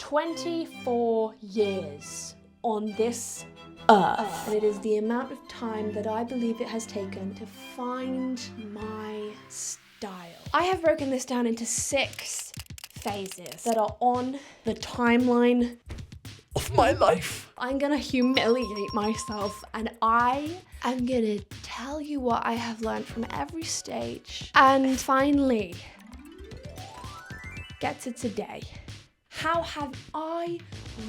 24 years on this earth. And it is the amount of time that I believe it has taken to find my style. I have broken this down into 6 phases that are on the timeline of my life. I'm gonna humiliate myself and I am gonna tell you what I have learned from every stage. And finally, get to today. How have I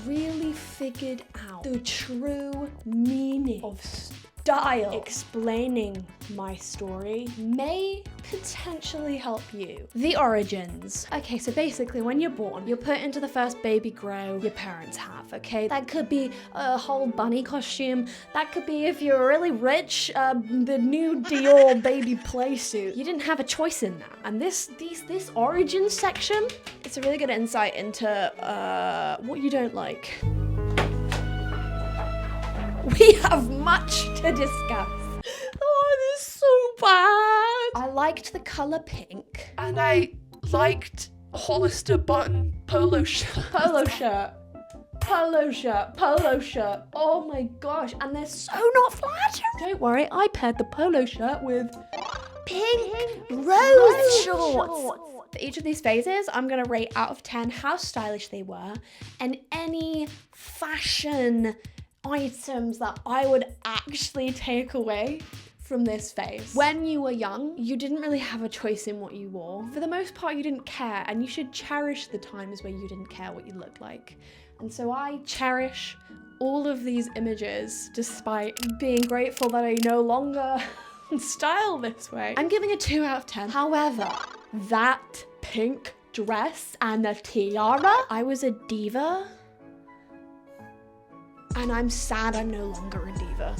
really figured out the true meaning of style? Explaining my story may potentially help you. The origins. Okay, so basically when you're born, you're put into the first baby grow your parents have, okay? That could be a whole bunny costume. That could be, if you're really rich, the new Dior baby play suit. You didn't have a choice in that. And this origin section, it's a really good insight into what you don't like. We have much to discuss. Oh, this is so bad. I liked the color pink. And I liked Hollister button polo shirt. Polo shirt. Polo shirt. Polo shirt. Oh my gosh. And they're so not flattering. Don't worry, I paired the polo shirt with pink rose shorts. For each of these phases, I'm gonna rate out of 10 how stylish they were and any fashion items that I would actually take away from this phase. When you were young, you didn't really have a choice in what you wore. For the most part, you didn't care, and you should cherish the times where you didn't care what you looked like. And so I cherish all of these images despite being grateful that I no longer style this way. I'm giving it 2 out of 10. However, that pink dress and the tiara, I was a diva. And I'm sad I'm no longer a diva.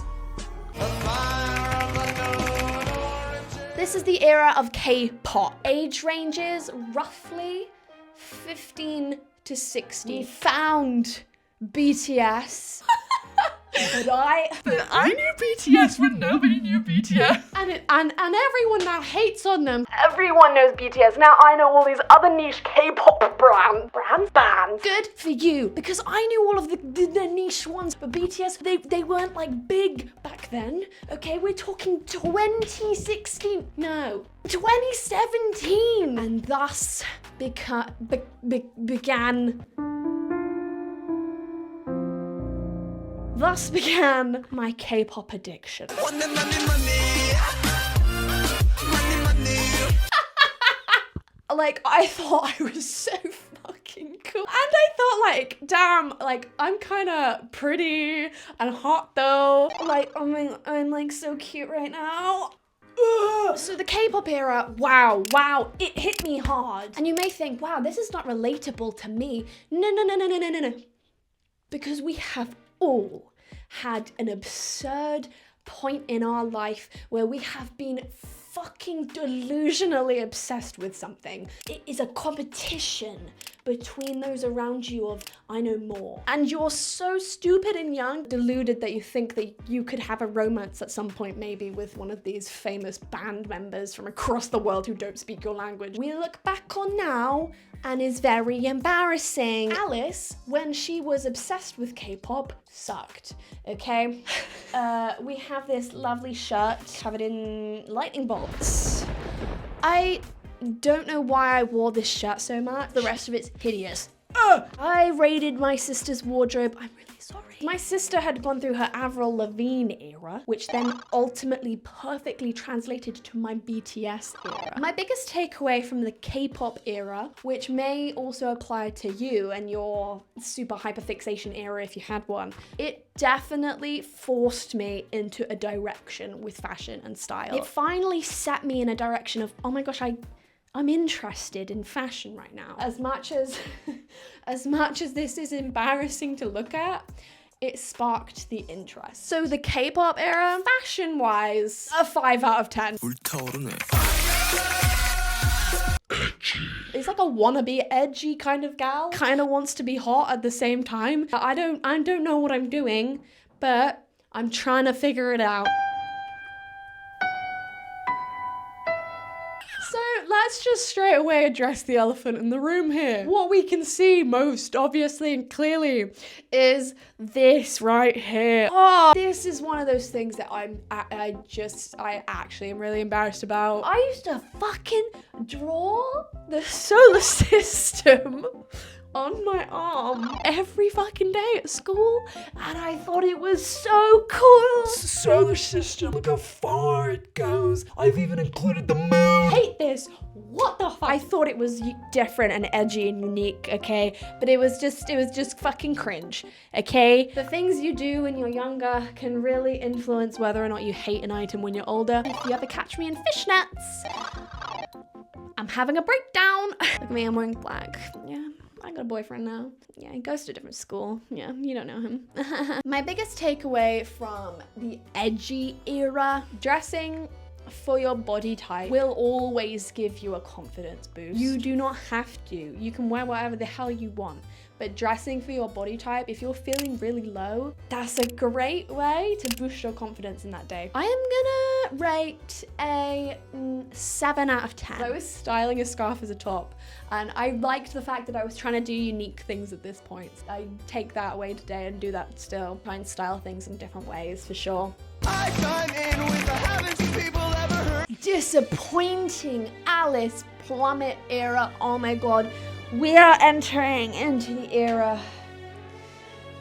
This is the era of K-pop. Age ranges roughly 15 to 16. We found BTS. But I knew BTS when nobody knew BTS. And everyone now hates on them. Everyone knows BTS. Now I know all these other niche K-pop bands. Good for you, because I knew all of the niche ones, but BTS, they weren't like big back then. Okay, we're talking 2016. No, 2017. And thus began my K-pop addiction. Like, I thought I was so fucking cool. And I thought, like, damn, like, I'm kind of pretty and hot though. Like, I'm like so cute right now. Ugh. So the K-pop era, wow, it hit me hard. And you may think, wow, this is not relatable to me. No. Because we have all had an absurd point in our life where we have been fucking delusionally obsessed with something. It is a competition between those around you of, I know more. And you're so stupid and young, deluded that you think that you could have a romance at some point maybe with one of these famous band members from across the world who don't speak your language. We look back on now and is very embarrassing. Alice, when she was obsessed with K-pop, sucked, okay? We have this lovely shirt covered in lightning bolts. I don't know why I wore this shirt so much. The rest of it's hideous. I raided my sister's wardrobe. I'm really sorry. My sister had gone through her Avril Lavigne era, which then ultimately perfectly translated to my BTS era. My biggest takeaway from the K-pop era, which may also apply to you and your super hyperfixation era if you had one, it definitely forced me into a direction with fashion and style. It finally set me in a direction of, oh my gosh, I'm interested in fashion right now. As much as this is embarrassing to look at, it sparked the interest. So the K-pop era, fashion-wise, a 5 out of 10. It's like a wannabe edgy kind of gal. Kind of wants to be hot at the same time. I don't know what I'm doing, but I'm trying to figure it out. So let's let's just straight away address the elephant in the room here. What we can see most obviously and clearly is this right here. Oh, this is one of those things that I actually am really embarrassed about. I used to fucking draw the solar system on my arm every fucking day at school, and I thought it was so cool. Solar system, look how far it goes. I've even included the moon. Hate this. What the fuck? I thought it was different and edgy and unique, okay? But it was just fucking cringe, okay? The things you do when you're younger can really influence whether or not you hate an item when you're older. If you ever catch me in fishnets, I'm having a breakdown. Look at me, I'm wearing black. Yeah. I got a boyfriend now. Yeah, he goes to a different school. Yeah, you don't know him. My biggest takeaway from the edgy era, dressing for your body type will always give you a confidence boost. You do not have to. You can wear whatever the hell you want. But dressing for your body type, if you're feeling really low, that's a great way to boost your confidence in that day. I am gonna rate a 7 out of 10. I was styling a scarf as a top, and I liked the fact that I was trying to do unique things at this point. I take that away today and do that still. Try and style things in different ways, for sure. I chime in with the haven't seen people ever heard. Disappointing Alice Plummet era. Oh my god. We are entering into the era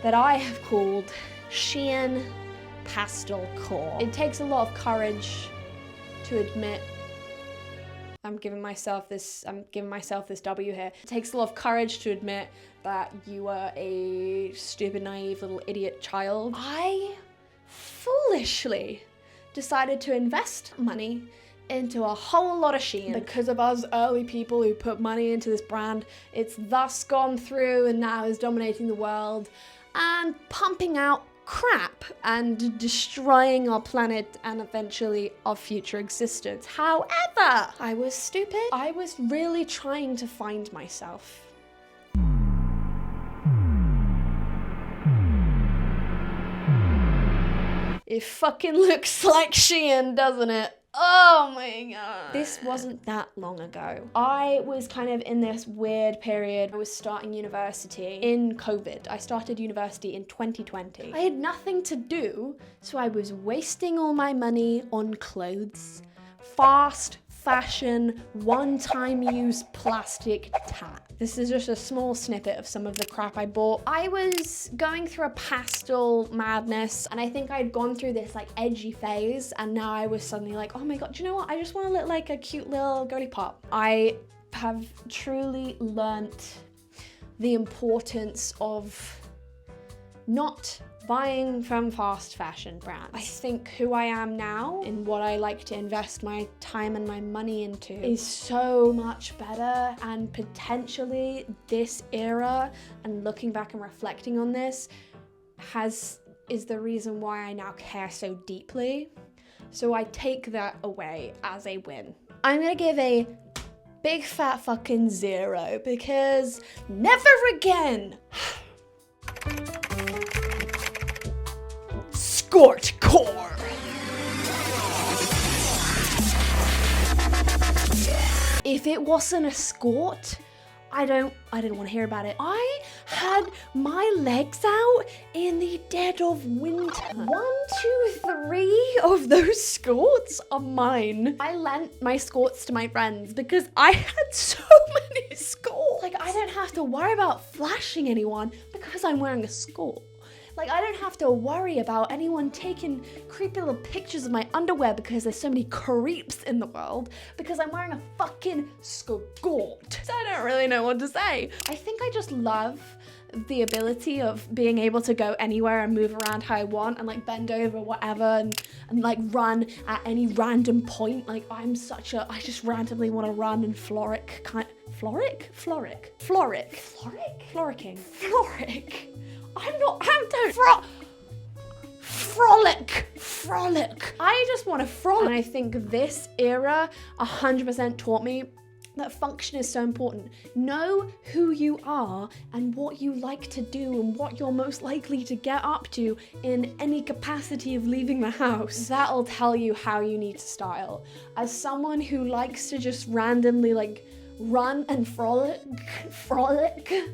that I have called Shein Pastel Core. It takes a lot of courage to admit I'm giving myself this W here. It takes a lot of courage to admit that you are a stupid, naive little idiot child. I foolishly decided to invest money into a whole lot of Shein. Because of us early people who put money into this brand, it's thus gone through and now is dominating the world and pumping out crap and destroying our planet and eventually our future existence. However, I was stupid. I was really trying to find myself. It fucking looks like Shein, doesn't it? Oh my god. This wasn't that long ago. I was kind of in this weird period. I was starting university in COVID. I started university in 2020. I had nothing to do, so I was wasting all my money on clothes, fast fashion, one-time use plastic tat. This is just a small snippet of some of the crap I bought. I was going through a pastel madness, and I think I'd gone through this like edgy phase, and now I was suddenly like, oh my god, do you know what? I just want to look like a cute little girly pop. I have truly learnt the importance of not buying from fast fashion brands. I think who I am now and what I like to invest my time and my money into is so much better, and potentially this era and looking back and reflecting on this is the reason why I now care so deeply. So I take that away as a win. I'm gonna give a big fat fucking 0 because never again. Skort core. If it wasn't a skort, I didn't want to hear about it. I had my legs out in the dead of winter. 1, 2, 3 of those skorts are mine. I lent my skorts to my friends because I had so many skorts. Like, I don't have to worry about flashing anyone because I'm wearing a skort. Like, I don't have to worry about anyone taking creepy little pictures of my underwear because there's so many creeps in the world because I'm wearing a fucking skort. So I don't really know what to say. I think I just love the ability of being able to go anywhere and move around how I want and like bend over whatever and like run at any random point. Like, I just randomly want to run and floric. Frolic. I just want to frolic. And I think this era 100% taught me that function is so important. Know who you are and what you like to do and what you're most likely to get up to in any capacity of leaving the house. That'll tell you how you need to style. As someone who likes to just randomly like run and frolic,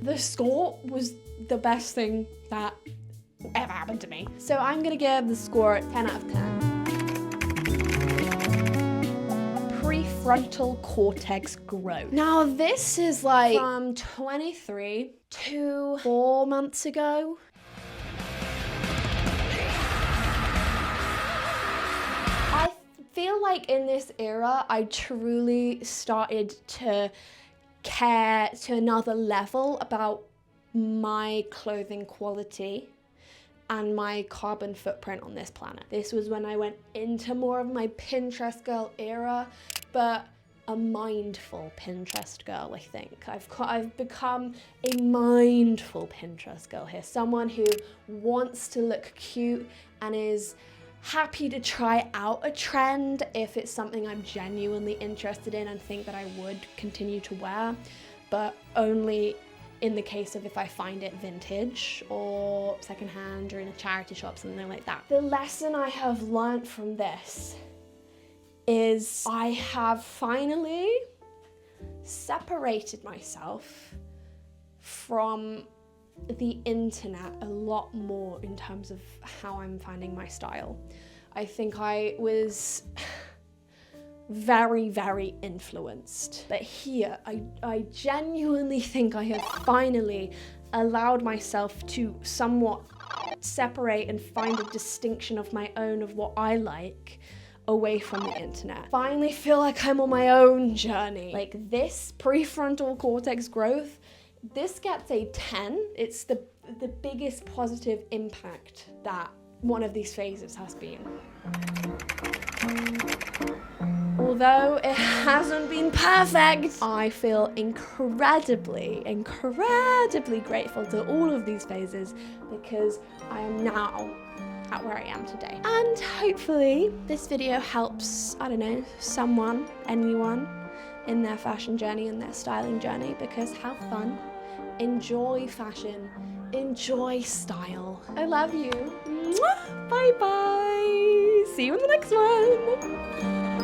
the skirt was the best thing that ever happened to me. So I'm gonna give the score 10 out of 10. Prefrontal cortex growth. Now this is like from 23 to 4 months ago. I feel like in this era, I truly started to care to another level about my clothing quality and my carbon footprint on this planet. This was when I went into more of my Pinterest girl era, but a mindful Pinterest girl, I think. I've become a mindful Pinterest girl here. Someone who wants to look cute and is happy to try out a trend if it's something I'm genuinely interested in and think that I would continue to wear, but only in the case of if I find it vintage or secondhand or in a charity shop, something like that. The lesson I have learned from this is I have finally separated myself from the internet a lot more in terms of how I'm finding my style. I think I was very, very influenced. But here, I genuinely think I have finally allowed myself to somewhat separate and find a distinction of my own of what I like away from the internet. Finally feel like I'm on my own journey. Like this prefrontal cortex growth, this gets a 10. It's the biggest positive impact that one of these phases has been. Although it hasn't been perfect, I feel incredibly grateful to all of these phases because I am now at where I am today. And hopefully this video helps, I don't know, someone, anyone in their fashion journey and their styling journey, because have fun, enjoy fashion, enjoy style. I love you. Bye bye. See you in the next one.